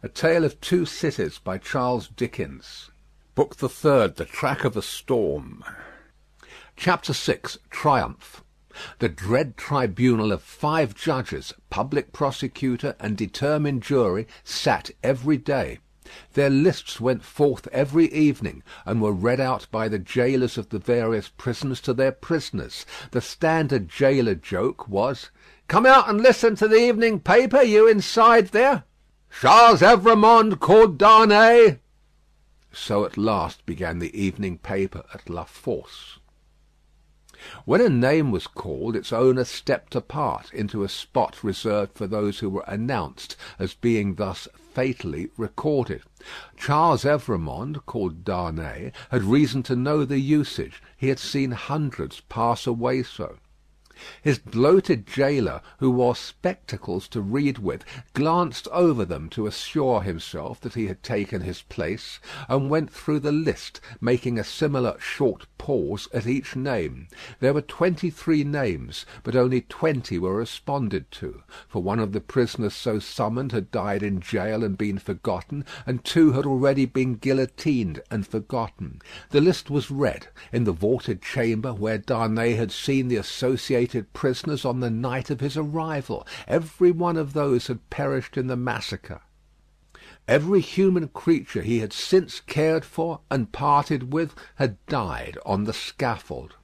A Tale of Two Cities by Charles Dickens. Book the Third, The Track of a Storm. Chapter 6. Triumph. The dread tribunal of 5 judges, public prosecutor, and determined jury sat every day. Their lists went forth every evening, and were read out by the jailers of the various prisons to their prisoners. The standard jailer joke was, "Come out and listen to the evening paper, you inside there. Charles Evrémonde called Darnay." So at last began the evening paper at La Force. When a name was called, its owner stepped apart into a spot reserved for those who were announced as being thus fatally recorded. Charles Evrémonde, called Darnay, had reason to know the usage. He had seen hundreds pass away so. His bloated jailer, who wore spectacles to read with, glanced over them to assure himself that he had taken his place, and went through the list, making a similar short pause at each name. There were 23 names, but only 20 were responded to, for one of the prisoners so summoned had died in jail and been forgotten, and 2 had already been guillotined and forgotten. The list was read in the vaulted chamber where Darnay had seen the associated prisoners on the night of his arrival. Every one of those had perished in the massacre. Every human creature he had since cared for and parted with had died on the scaffold.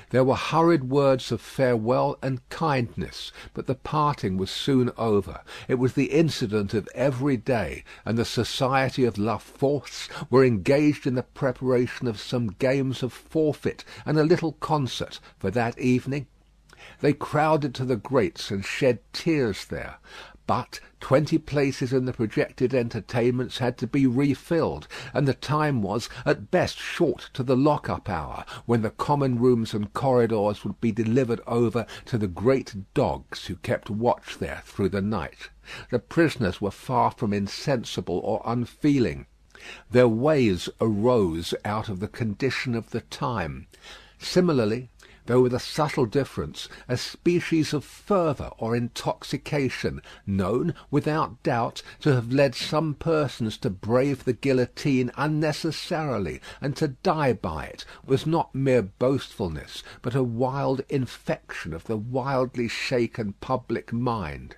There were hurried words of farewell and kindness, but the parting was soon over. It was the incident of every day, and the society of La Force were engaged in the preparation of some games of forfeit and a little concert for that evening. They crowded to the grates and shed tears there. But 20 places in the projected entertainments had to be refilled, and the time was at best short to the lock-up hour, when the common rooms and corridors would be delivered over to the great dogs who kept watch there through the night. The prisoners were far from insensible or unfeeling. Their ways arose out of the condition of the time. Similarly, though with a subtle difference, a species of fervour or intoxication, known, without doubt, to have led some persons to brave the guillotine unnecessarily and to die by it, was not mere boastfulness, but a wild infection of the wildly shaken public mind.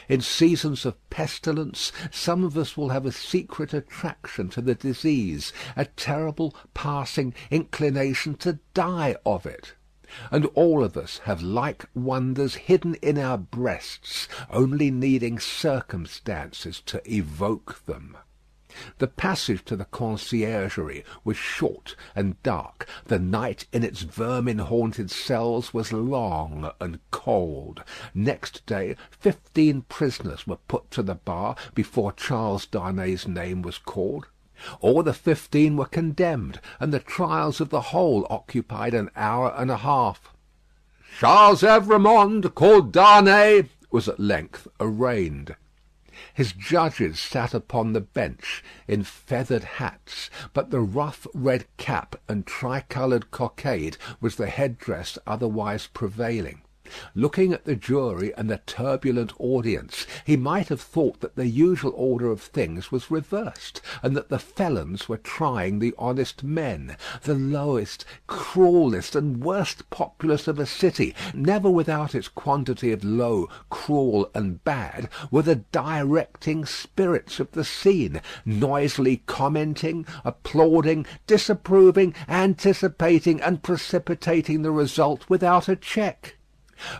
In seasons of pestilence, some of us will have a secret attraction to the disease, a terrible passing inclination to die of it. And all of us have like wonders hidden in our breasts, only needing circumstances to evoke them. The passage to the conciergerie was short and dark. The night in its vermin-haunted cells was long and cold. Next day 15 prisoners were put to the bar before Charles Darnay's name was called. All the 15 were condemned, and the trials of the whole occupied an hour and a half. Charles Evrémonde, called Darnay, was at length arraigned. His judges sat upon the bench in feathered hats, but the rough red cap and tricoloured cockade was the headdress otherwise prevailing. Looking at the jury and the turbulent audience, he might have thought that the usual order of things was reversed, and that the felons were trying the honest men. The lowest, cruellest, and worst populace of a city, never without its quantity of low, cruel, and bad, were the directing spirits of the scene, noisily commenting, applauding, disapproving, anticipating, and precipitating the result without a check.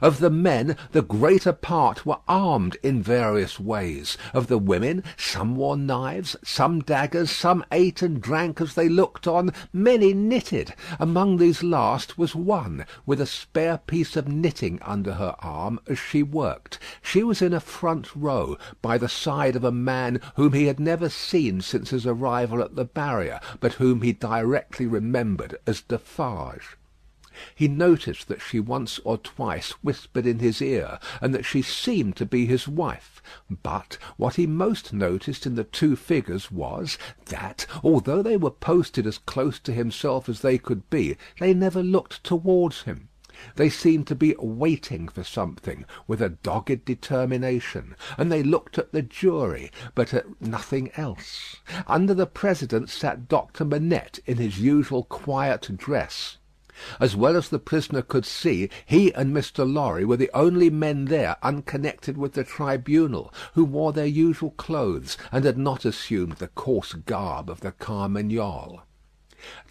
Of the men, the greater part were armed in various ways. Of the women, some wore knives, some daggers, some ate and drank as they looked on, many knitted. Among these last was one, with a spare piece of knitting under her arm as she worked. She was in a front row, by the side of a man whom he had never seen since his arrival at the barrier, but whom he directly remembered as Defarge. He noticed that she once or twice whispered in his ear, and that she seemed to be his wife. But what he most noticed in the 2 figures was, that, although they were posted as close to himself as they could be, they never looked towards him. They seemed to be waiting for something with a dogged determination, and they looked at the jury, but at nothing else. Under the president sat Doctor Manette in his usual quiet dress. As well as the prisoner could see, he and Mr. Lorry were the only men there unconnected with the tribunal who wore their usual clothes and had not assumed the coarse garb of the Carmagnole.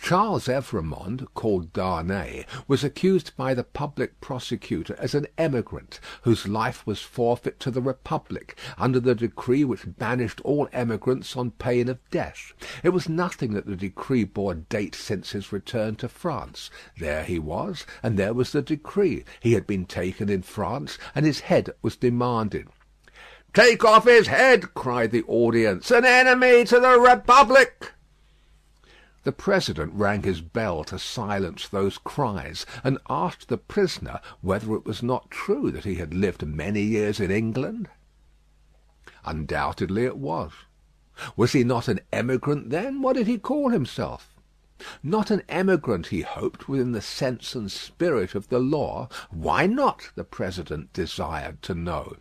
Charles Evrémonde, called Darnay, was accused by the public prosecutor as an emigrant, whose life was forfeit to the Republic, under the decree which banished all emigrants on pain of death. It was nothing that the decree bore date since his return to France. There he was, and there was the decree. He had been taken in France, and his head was demanded. "Take off his head!" cried the audience. "An enemy to the Republic!" The president rang his bell to silence those cries, and asked the prisoner whether it was not true that he had lived many years in England. Undoubtedly it was. Was he not an emigrant then? What did he call himself? Not an emigrant, he hoped, within the sense and spirit of the law. Why not? The president desired to know.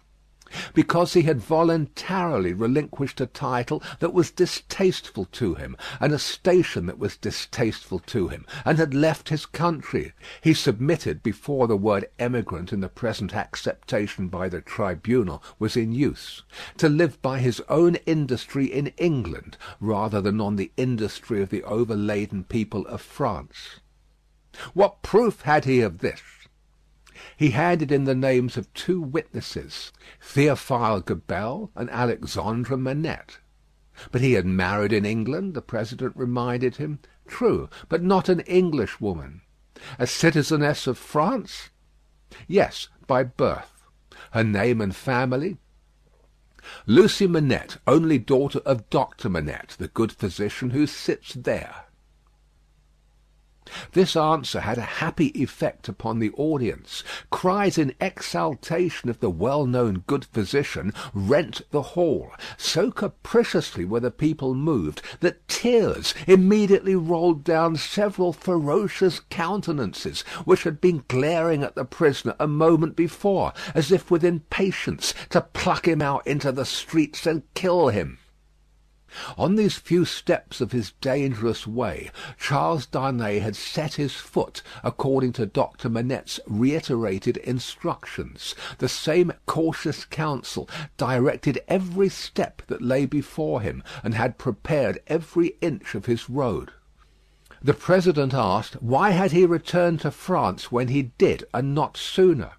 Because he had voluntarily relinquished a title that was distasteful to him, and a station that was distasteful to him, and had left his country. He submitted before the word emigrant in the present acceptation by the tribunal was in use, to live by his own industry in England, rather than on the industry of the overladen people of France. What proof had he of this? He handed in the names of two witnesses, Théophile Gabelle and Alexandre Manette. But he had married in England, the president reminded him. True, but not an Englishwoman. A citizeness of France? Yes, by birth. Her name and family? Lucie Manette, only daughter of Doctor Manette, the good physician who sits there. This answer had a happy effect upon the audience. Cries in exaltation of the well-known good physician rent the hall. So capriciously were the people moved that tears immediately rolled down several ferocious countenances which had been glaring at the prisoner a moment before, as if with impatience to pluck him out into the streets and kill him. On these few steps of his dangerous way, Charles Darnay had set his foot according to Doctor Manette's reiterated instructions. The same cautious counsel directed every step that lay before him, and had prepared every inch of his road. The president asked why had he returned to France when he did, and not sooner.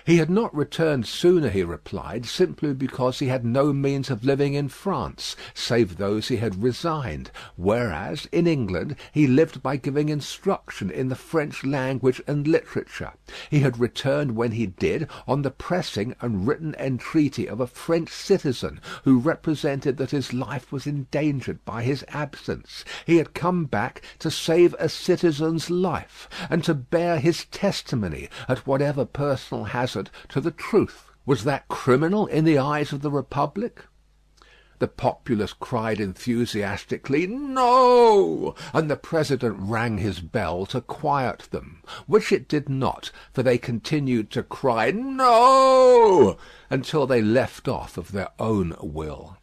He had not returned sooner, he replied, simply because he had no means of living in France, save those he had resigned, whereas, in England, he lived by giving instruction in the French language and literature. He had returned when he did, on the pressing and written entreaty of a French citizen, who represented that his life was endangered by his absence. He had come back to save a citizen's life, and to bear his testimony at whatever personal hazard to the truth. Was that criminal in the eyes of the Republic? The populace cried enthusiastically, "No!" and the president rang his bell to quiet them, which it did not, for they continued to cry "No!" until they left off of their own will.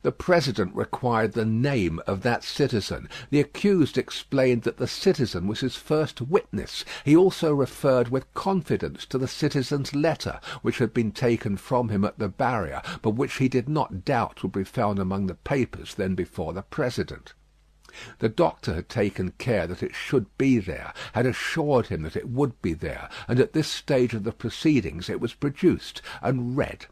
The president required the name of that citizen. The accused explained that the citizen was his first witness. He also referred with confidence to the citizen's letter, which had been taken from him at the barrier, but which he did not doubt would be found among the papers then before the president. The doctor had taken care that it should be there, had assured him that it would be there, and at this stage of the proceedings it was produced and read.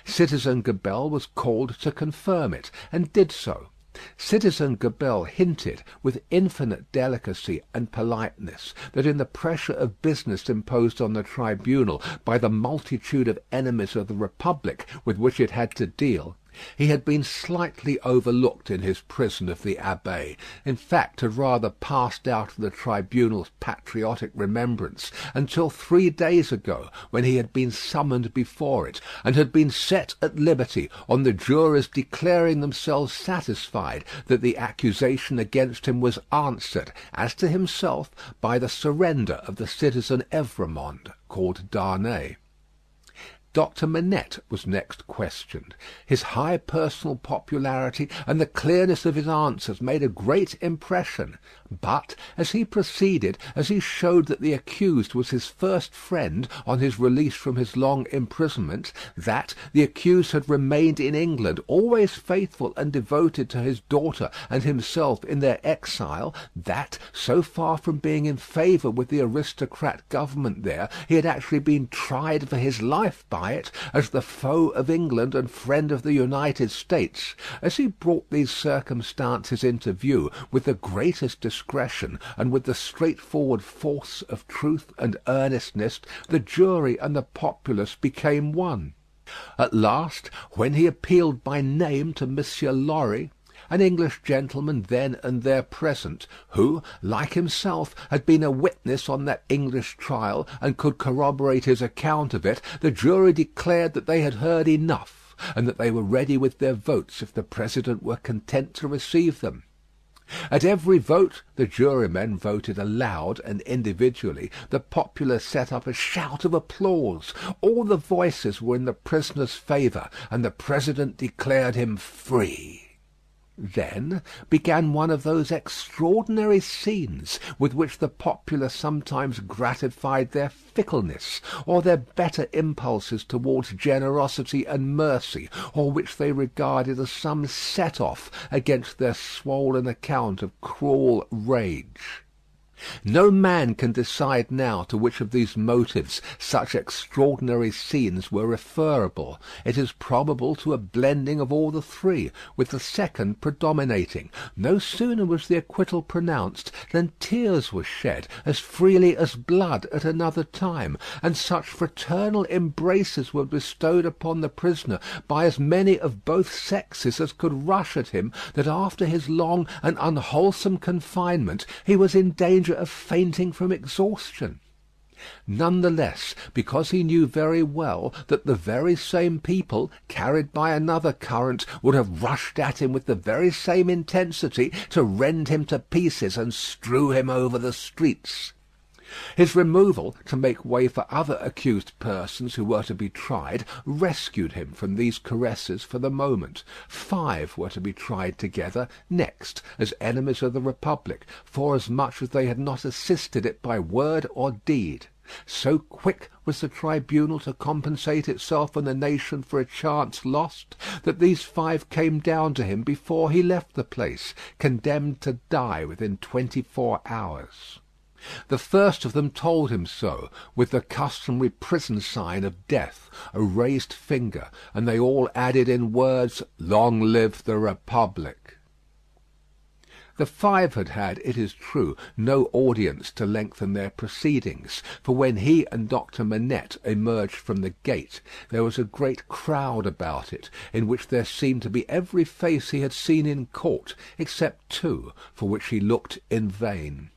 Citizen Gabelle was called to confirm it, and did so. Citizen Gabelle hinted, with infinite delicacy and politeness, that in the pressure of business imposed on the tribunal by the multitude of enemies of the Republic with which it had to deal, He had been slightly overlooked in his prison of the Abbaye; in fact, had rather passed out of the tribunal's patriotic remembrance until 3 days ago, when he had been summoned before it, and had been set at liberty on the jury's declaring themselves satisfied that the accusation against him was answered, as to himself, by the surrender of the citizen Evrémonde, called Darnay. Doctor Manette was next questioned. His high personal popularity and the clearness of his answers made a great impression. But as he proceeded, as he showed that the accused was his first friend on his release from his long imprisonment, that the accused had remained in England, always faithful and devoted to his daughter and himself in their exile, that, so far from being in favour with the aristocrat government there, he had actually been tried for his life by it as the foe of England and friend of the United States. As he brought these circumstances into view with the greatest discretion and with the straightforward force of truth and earnestness, the jury and the populace became one. At last, when he appealed by name to Monsieur Lorry, an English gentleman then and there present, who, like himself, had been a witness on that English trial and could corroborate his account of it, the jury declared that they had heard enough, and that they were ready with their votes if the president were content to receive them. At every vote the jurymen voted aloud and individually. The populace set up a shout of applause. All the voices were in the prisoner's favour, and the president declared him free. Then began one of those extraordinary scenes with which the populace sometimes gratified their fickleness, or their better impulses towards generosity and mercy, or which they regarded as some set-off against their swollen account of cruel rage. No man can decide now to which of these motives such extraordinary scenes were referable. It is probable to a blending of all the three, with the second predominating. No sooner was the acquittal pronounced than tears were shed as freely as blood at another time, and such fraternal embraces were bestowed upon the prisoner by as many of both sexes as could rush at him, that after his long and unwholesome confinement he was in danger of fainting from exhaustion. None the less, because he knew very well that the very same people, carried by another current, would have rushed at him with the very same intensity to rend him to pieces and strew him over the streets. His removal, to make way for other accused persons who were to be tried, rescued him from these caresses for the moment. 5 were to be tried together next, as enemies of the Republic, forasmuch as they had not assisted it by word or deed. So quick was the tribunal to compensate itself and the nation for a chance lost, that these 5 came down to him before he left the place, condemned to die within 24 hours. The first of them told him so, with the customary prison sign of death, a raised finger, and they all added in words, "Long live the Republic." The 5 had had, it is true, no audience to lengthen their proceedings, for when he and Doctor Manette emerged from the gate, there was a great crowd about it, in which there seemed to be every face he had seen in court, except 2, for which he looked in vain.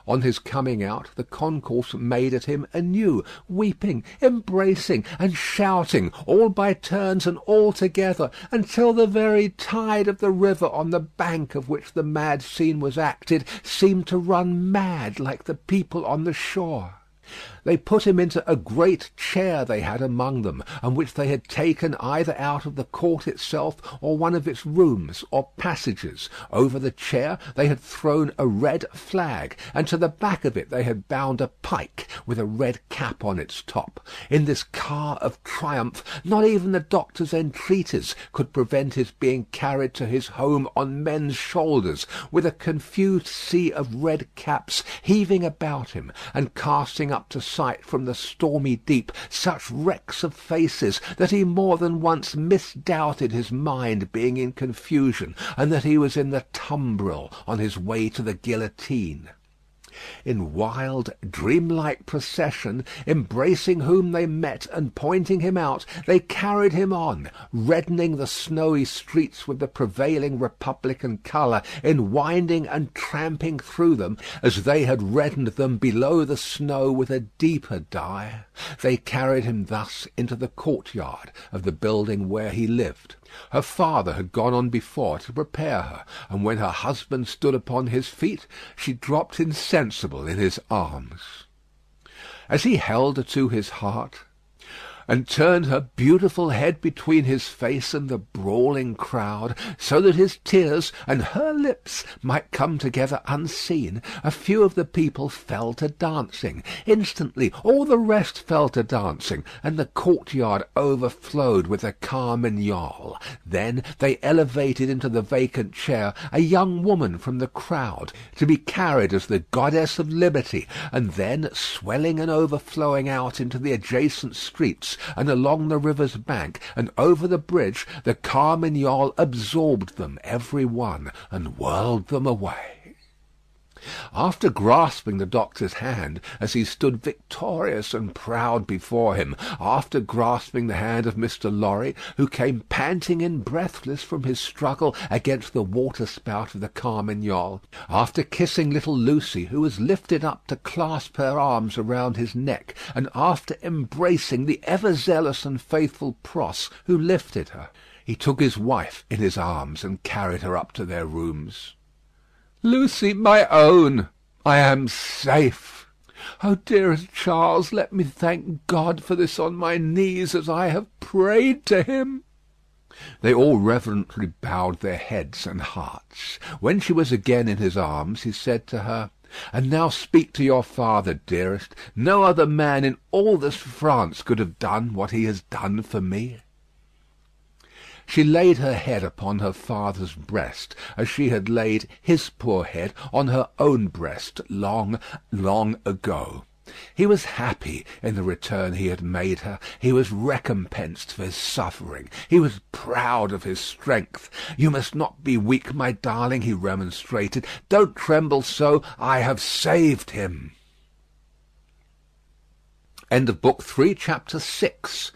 On his coming out, the concourse made at him anew, weeping, embracing, and shouting, all by turns and all together, until the very tide of the river on the bank of which the mad scene was acted seemed to run mad like the people on the shore. They put him into a great chair they had among them, and which they had taken either out of the court itself or one of its rooms or passages. Over the chair they had thrown a red flag, and to the back of it they had bound a pike with a red cap on its top. In this car of triumph not even the doctor's entreaties could prevent his being carried to his home on men's shoulders, with a confused sea of red caps heaving about him, and casting up to sight from the stormy deep such wrecks of faces that he more than once misdoubted his mind being in confusion, and that he was in the tumbril on his way to the guillotine. In wild, dreamlike procession, embracing whom they met and pointing him out, they carried him on, reddening the snowy streets with the prevailing republican colour, in winding and tramping through them, as they had reddened them below the snow with a deeper dye. They carried him thus into the courtyard of the building where he lived. Her father had gone on before to prepare her, and when her husband stood upon his feet, she dropped insensible in his arms. As he held her to his heart, and turned her beautiful head between his face and the brawling crowd, so that his tears and her lips might come together unseen, a few of the people fell to dancing. Instantly all the rest fell to dancing, and the courtyard overflowed with a carmagnole. Then they elevated into the vacant chair a young woman from the crowd, to be carried as the goddess of liberty, and then, swelling and overflowing out into the adjacent streets, and along the river's bank, and over the bridge, the carmagnole absorbed them every one, and whirled them away. After grasping the doctor's hand as he stood victorious and proud before him, after grasping the hand of Mr. Lorry, who came panting and breathless from his struggle against the water-spout of the carmagnole, after kissing little Lucy, who was lifted up to clasp her arms around his neck, and after embracing the ever-zealous and faithful Pross, who lifted her, he took his wife in his arms and carried her up to their rooms. "Lucy, my own, I am safe. Oh, dearest Charles, let me thank God for this on my knees, as I have prayed to him." They all reverently bowed their heads and hearts. When she was again in his arms, he said to her, "And now speak to your father, dearest. No other man in all this France could have done what he has done for me." She laid her head upon her father's breast, as she had laid his poor head on her own breast long, long ago. He was happy in the return he had made her. He was recompensed for his suffering. He was proud of his strength. "You must not be weak, my darling," he remonstrated. "Don't tremble so. I have saved him." End of Book 3, Chapter 6.